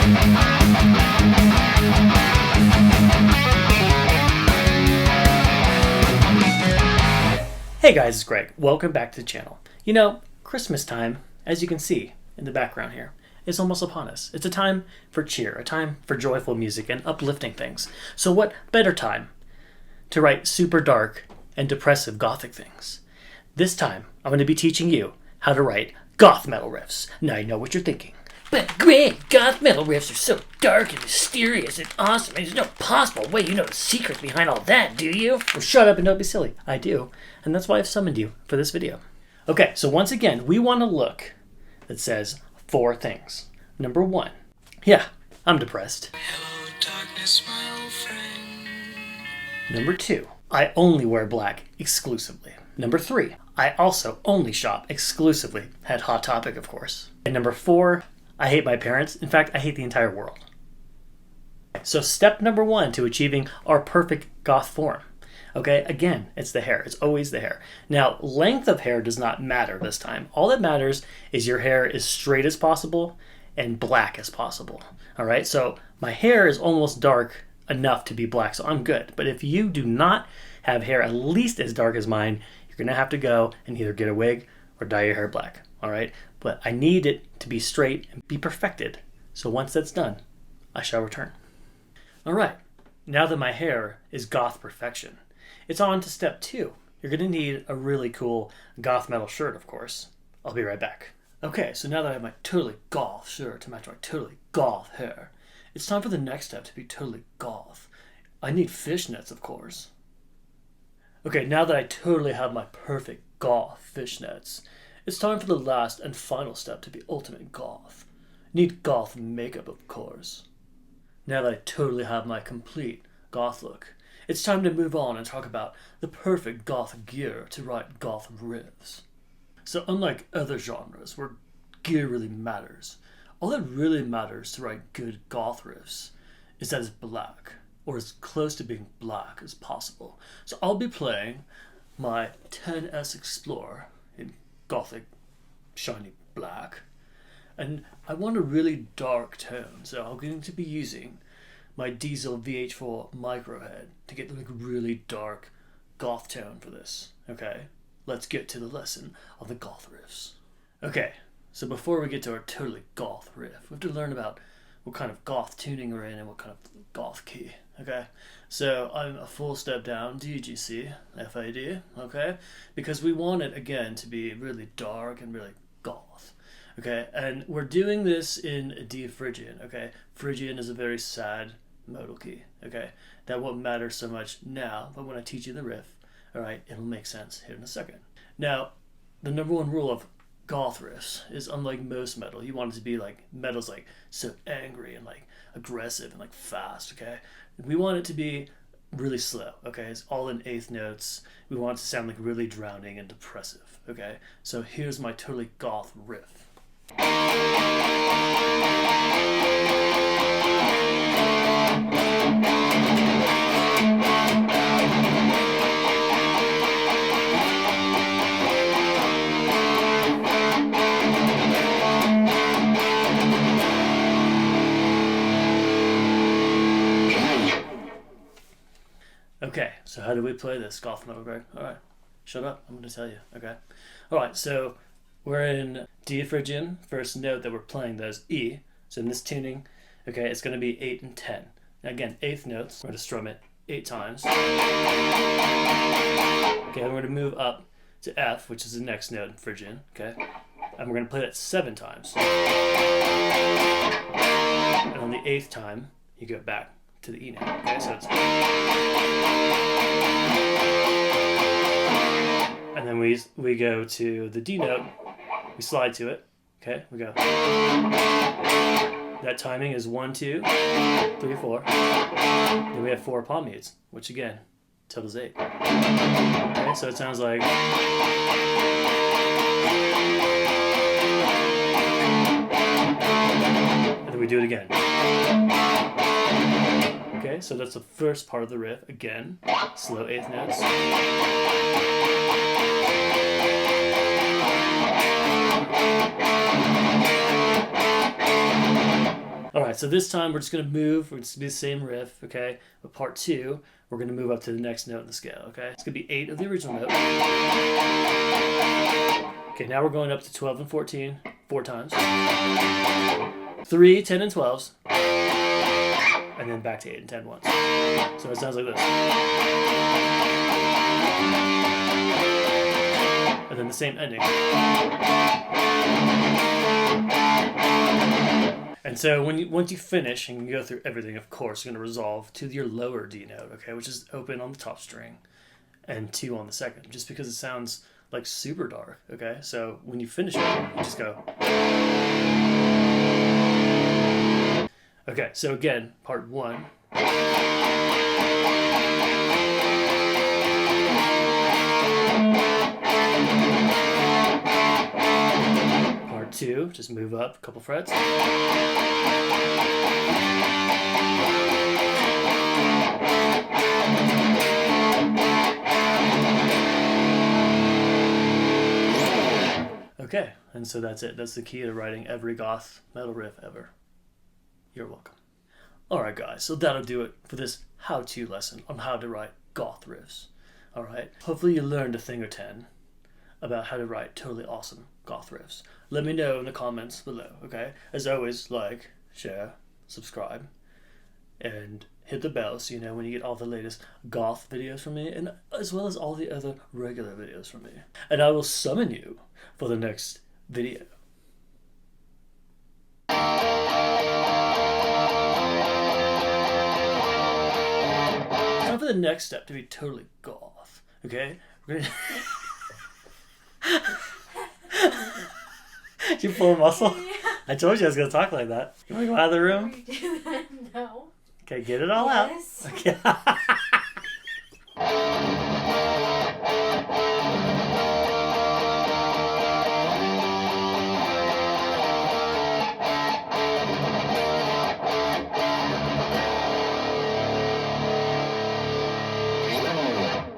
Hey guys, it's Greg. Welcome back to the channel. You know, Christmas time, as you can see in the background here, is almost upon us. It's a time for cheer, a time for joyful music and uplifting things. So what better time to write super dark and depressive gothic things? This time, I'm going to be teaching you how to write goth metal riffs. Now you know what you're thinking. But Greg, goth metal riffs are so dark and mysterious and awesome, and there's no possible way you know the secrets behind all that, do you? Well, shut up and don't be silly. I do, and that's why I've summoned you for this video. Okay, so once again, we want a look that says 4 things. Number 1, yeah, I'm depressed. Hello, darkness, my old friend. Number 2, I only wear black exclusively. Number 3, I also only shop exclusively at Hot Topic, of course. And number 4, I hate my parents. In fact, I hate the entire world. So step number 1 to achieving our perfect goth form. Okay, again, it's the hair. It's always the hair. Now, length of hair does not matter this time. All that matters is your hair is straight as possible and black as possible. All right, so my hair is almost dark enough to be black, so I'm good. But if you do not have hair at least as dark as mine, you're going to have to go and either get a wig or dye your hair black. All right, but I need it to be straight and be perfected. So once that's done, I shall return. All right, now that my hair is goth perfection, it's on to step 2. You're going to need a really cool goth metal shirt, of course. I'll be right back. Okay, so now that I have my totally goth shirt to match my totally goth hair, it's time for the next step to be totally goth. I need fishnets, of course. Okay, now that I totally have my perfect goth fishnets, it's time for the last and final step to be ultimate goth. Need goth makeup, of course. Now that I totally have my complete goth look, it's time to move on and talk about the perfect goth gear to write goth riffs. So unlike other genres where gear really matters, all that really matters to write good goth riffs is that it's black, or as close to being black as possible. So I'll be playing my 10S Explorer in gothic shiny black, and I want a really dark tone, so I'm going to be using my diezel VH4 micro head to get like really dark goth tone for this. Okay, let's get to the lesson of the goth riffs. Okay, so before we get to our totally goth riff, we have to learn about what kind of goth tuning we're in and what kind of goth key. Okay, so I'm a full step down, D, G, C, F, A, D, okay, because we want it again to be really dark and really goth. Okay, and we're doing this in D Phrygian. Okay, Phrygian is a very sad modal key. Okay, that won't matter so much now, but when I teach you the riff, all right, it'll make sense here in a second. Now, the number 1 rule of goth riffs is, unlike most metal, you want it to be like metal's like so angry and like aggressive and like fast. Okay, we want it to be really slow. Okay, it's all in 8th notes. We want it to sound like really drowning and depressive. Okay, so here's my totally goth riff. Okay, so how do we play this goth metal, Greg? All right, shut up. I'm going to tell you. Okay. All right, so we're in D Phrygian. First note that we're playing those E. So in this tuning, okay, it's going to be 8 and 10. Now again, 8th notes. We're going to strum it 8 times. Okay, we're going to move up to F, which is the next note in Phrygian. Okay, and we're going to play that 7 times. And on the 8th time, you go back to the E note. Okay, so it's, and then we go to the D note. We slide to it. Okay, we go. That timing is 1, 2, 3, 4. Then we have 4 palm mutes, which again totals 8. Okay, so it sounds like. And then we do it again. Okay, so that's the first part of the riff. Again, slow 8th notes. Alright, so this time we're just going to move. We're just going to be the same riff, okay? But part 2, we're going to move up to the next note in the scale, okay? It's going to be 8 of the original note. Okay, now we're going up to 12 and 14 4 times. 3, 10, and 12s. And then back to 8 and 10 once. So it sounds like this. And then the same ending. And so once you finish and you go through everything, of course, you're going to resolve to your lower D note, okay, which is open on the top string and 2 on the second, just because it sounds like super dark, okay? So when you finish it, you just go. Okay, so again, part 1. Part 2, just move up a couple frets. Okay, and so that's it. That's the key to writing every goth metal riff ever. You're welcome. Alright guys, so that'll do it for this how-to lesson on how to write goth riffs. Alright, hopefully you learned a thing or 10 about how to write totally awesome goth riffs. Let me know in the comments below, okay? As always, like, share, subscribe, and hit the bell so you know when you get all the latest goth videos from me, and as well as all the other regular videos from me. And I will summon you for the next video. Time for the next step to be totally goth, okay? We're gonna... Did you pull a muscle? Yeah. I told you I was going to talk like that. You want to go out of the room? No. Okay, get it all Yes. out. Okay.